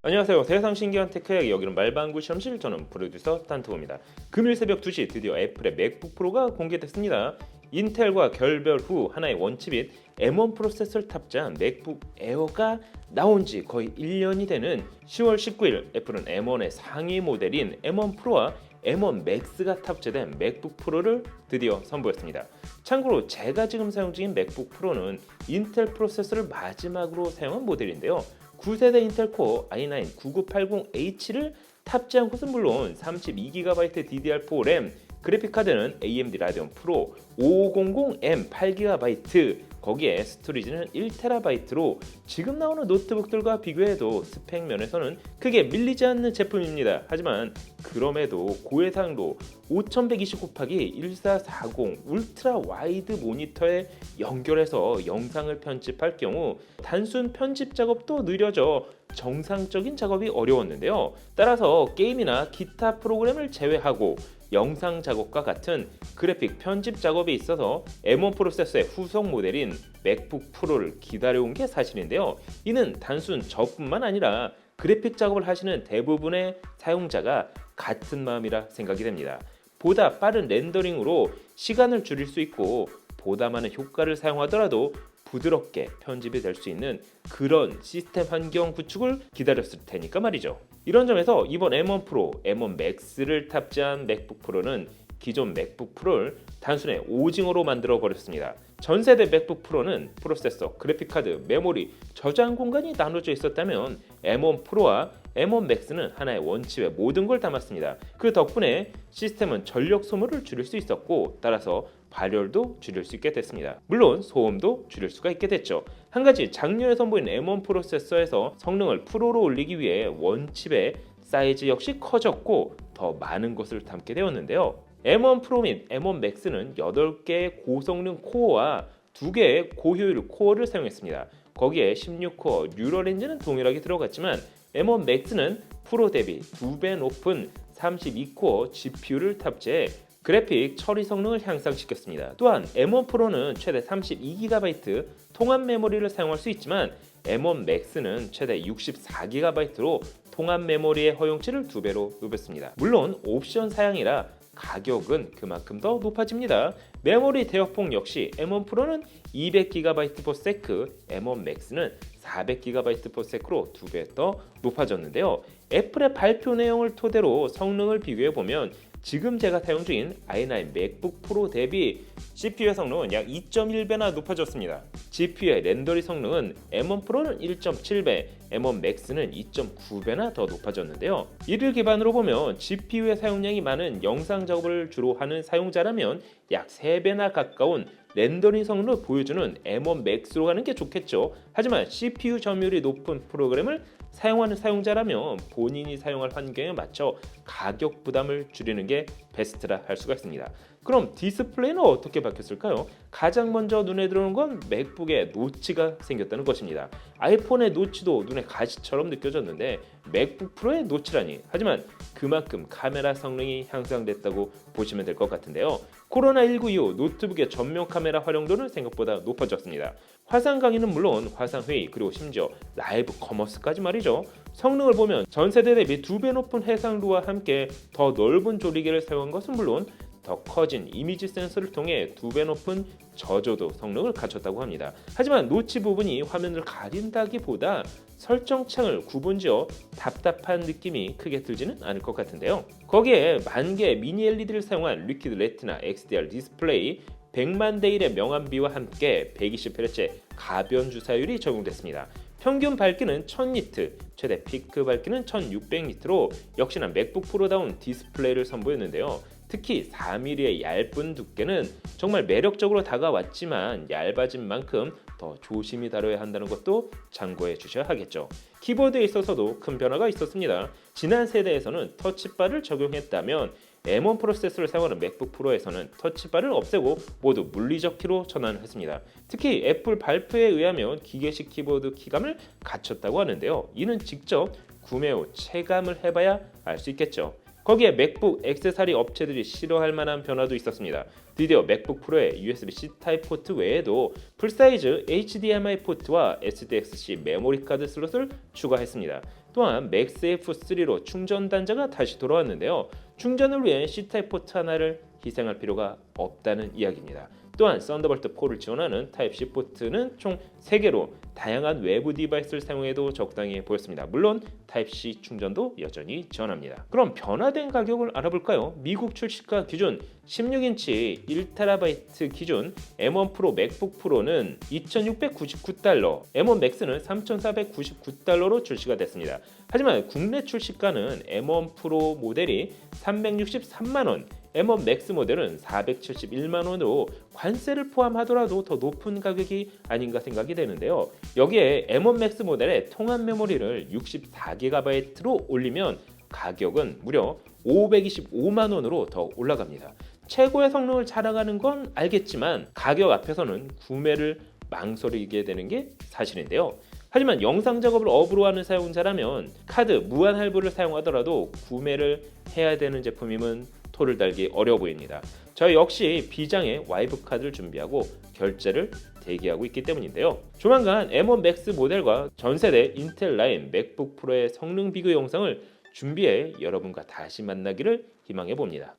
안녕하세요. 세상 신기한 테크 이야기, 여기는 말방구 실험실, 저는 프로듀서 딴트고입니다. 금일 새벽 2시 드디어 애플의 맥북 프로가 공개됐습니다. 인텔과 결별 후 하나의 원칩인 M1 프로세서를 탑재한 맥북 에어가 나온 지 거의 1년이 되는 10월 19일 애플은 M1의 상위 모델인 M1 프로와 M1 맥스가 탑재된 맥북 프로를 드디어 선보였습니다. 참고로 제가 지금 사용 중인 맥북 프로는 인텔 프로세서를 마지막으로 사용한 모델인데요. 9세대 인텔 코어 i9 9980H를 탑재한 것은 물론 32GB DDR4 램, 그래픽카드는 AMD 라데온 프로 5500M 8GB, 거기에 스토리지는 1TB로 지금 나오는 노트북들과 비교해도 스펙 면에서는 크게 밀리지 않는 제품입니다. 하지만 그럼에도 고해상도 5120x1440 울트라 와이드 모니터에 연결해서 영상을 편집할 경우 단순 편집 작업도 느려져 정상적인 작업이 어려웠는데요. 따라서 게임이나 기타 프로그램을 제외하고 영상 작업과 같은 그래픽 편집 작업에 있어서 M1 프로세서의 후속 모델인 맥북 프로를 기다려온 게 사실인데요. 이는 단순 저뿐만 아니라 그래픽 작업을 하시는 대부분의 사용자가 같은 마음이라 생각이 됩니다. 보다 빠른 렌더링으로 시간을 줄일 수 있고 보다 많은 효과를 사용하더라도 부드럽게 편집이 될 수 있는 그런 시스템 환경 구축을 기다렸을 테니까 말이죠. 이런 점에서 이번 M1 프로, M1 맥스를 탑재한 맥북 프로는 기존 맥북 프로를 단순히 오징어로 만들어 버렸습니다. 전세대 맥북 프로는 프로세서, 그래픽카드, 메모리, 저장 공간이 나눠져 있었다면 M1 프로와 M1 맥스는 하나의 원칩에 모든 걸 담았습니다. 그 덕분에 시스템은 전력 소모를 줄일 수 있었고, 따라서 발열도 줄일 수 있게 됐습니다. 물론 소음도 줄일 수가 있게 됐죠. 한 가지 작년에 선보인 M1 프로세서에서 성능을 프로로 올리기 위해 원칩의 사이즈 역시 커졌고 더 많은 것을 담게 되었는데요. M1 프로 및 M1 맥스는 8개의 고성능 코어와 2개의 고효율 코어를 사용했습니다. 거기에 16코어 뉴럴 엔진은 동일하게 들어갔지만 M1 맥스는 프로 대비 2배 높은 32코어 GPU를 탑재해 그래픽 처리 성능을 향상시켰습니다. 또한 M1 프로는 최대 32GB 통합 메모리를 사용할 수 있지만 M1 맥스는 최대 64GB로 통합 메모리의 허용치를 2배로 높였습니다. 물론 옵션 사양이라 가격은 그만큼 더 높아집니다. 메모리 대역폭 역시 M1 프로는 200GB/s, M1 맥스는 400GB/s로 2배 더 높아졌는데요. 애플의 발표 내용을 토대로 성능을 비교해보면 지금 제가 사용 중인 i9 맥북 프로 대비 CPU의 성능은 약 2.1배나 높아졌습니다. GPU의 렌더리 성능은 M1 프로는 1.7배, M1 맥스는 2.9배나 더 높아졌는데요. 이를 기반으로 보면 GPU의 사용량이 많은 영상 작업을 주로 하는 사용자라면 약 3배나 가까운 렌더링 성능을 보여주는 M1 맥스로 가는 게 좋겠죠. 하지만 CPU 점유율이 높은 프로그램을 사용하는 사용자라면 본인이 사용할 환경에 맞춰 가격 부담을 줄이는 게 베스트라 할 수가 있습니다. 그럼 디스플레이는 어떻게 바뀌었을까요? 가장 먼저 눈에 들어오는 건 맥북에 노치가 생겼다는 것입니다. 아이폰의 노치도 눈에 가시처럼 느껴졌는데 맥북 프로의 노치라니. 하지만 그만큼 카메라 성능이 향상됐다고 보시면 될 것 같은데요. 코로나19 이후 노트북의 전면 카메라 활용도는 생각보다 높아졌습니다. 화상 강의는 물론 화상 회의, 그리고 심지어 라이브 커머스까지 말이죠. 성능을 보면 전세대 대비 2배 높은 해상도와 함께 더 넓은 조리개를 사용한 것은 물론 더 커진 이미지 센서를 통해 2배 높은 저조도 성능을 갖췄다고 합니다. 하지만 노치 부분이 화면을 가린다기보다 설정창을 구분지어 답답한 느낌이 크게 들지는 않을 것 같은데요. 거기에 만개 미니 LED를 사용한 리퀴드 레티나 XDR 디스플레이, 100만 대 1의 명암비와 함께 120Hz 가변 주사율이 적용됐습니다. 평균 밝기는 1000니트, 최대 피크 밝기는 1600니트로 역시나 맥북 프로다운 디스플레이를 선보였는데요. 특히 4mm의 얇은 두께는 정말 매력적으로 다가왔지만 얇아진 만큼 더 조심히 다뤄야 한다는 것도 참고해 주셔야 하겠죠. 키보드에 있어서도 큰 변화가 있었습니다. 지난 세대에서는 터치바를 적용했다면 M1 프로세서를 사용하는 맥북 프로에서는 터치바를 없애고 모두 물리적 키로 전환했습니다. 특히 애플 발표에 의하면 기계식 키보드 키감을 갖췄다고 하는데요. 이는 직접 구매 후 체감을 해봐야 알 수 있겠죠. 거기에 맥북 액세서리 업체들이 싫어할 만한 변화도 있었습니다. 드디어 맥북 프로의 USB-C 타입 포트 외에도 풀사이즈 HDMI 포트와 SDXC 메모리 카드 슬롯을 추가했습니다. 또한 맥스 F3로 충전 단자가 다시 돌아왔는데요. 충전을 위해 C타입 포트 하나를 희생할 필요가 없다는 이야기입니다. 또한 썬더볼트 4를 지원하는 타입C 포트는 총 3개로 다양한 외부 디바이스를 사용해도 적당해 보였습니다. 물론 타입C 충전도 여전히 지원합니다. 그럼 변화된 가격을 알아볼까요? 미국 출시가 기준 16인치 1TB 기준 M1 프로 맥북 프로는 2,699달러, M1 맥스는 3,499달러로 출시가 됐습니다. 하지만 국내 출시가는 M1 프로 모델이 363만원, M1 맥스 모델은 471만원으로 관세를 포함하더라도 더 높은 가격이 아닌가 생각이 되는데요. 여기에 M1 맥스 모델의 통합 메모리를 64GB로 올리면 가격은 무려 525만원으로 더 올라갑니다. 최고의 성능을 자랑하는 건 알겠지만 가격 앞에서는 구매를 망설이게 되는 게 사실인데요. 하지만 영상 작업을 업으로 하는 사용자라면 카드 무한 할부를 사용하더라도 구매를 해야 되는 제품임은 토를 달기 어려워 보입니다. 저 역시 비장의 와이프 카드를 준비하고 결제를 대기하고 있기 때문인데요. 조만간 M1 맥스 모델과 전세대 인텔 라인 맥북 프로의 성능 비교 영상을 준비해 여러분과 다시 만나기를 희망해 봅니다.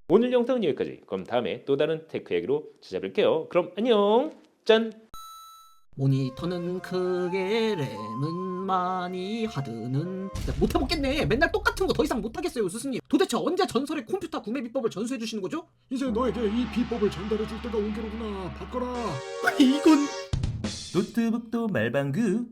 오늘 영상은 여기까지. 그럼 다음에 또 다른 테크 얘기로 찾아뵐게요. 그럼 안녕. 짠. 모니터는 크게 램은 많이 하드는 못해먹겠네. 맨날 똑같은 거 더 이상 못하겠어요 스승님. 도대체 언제 전설의 컴퓨터 구매 비법을 전수해 주시는 거죠? 이제 너에게 이 비법을 전달해 줄 때가 온 게로구나. 바꿔라. 이건 노트북도 말방구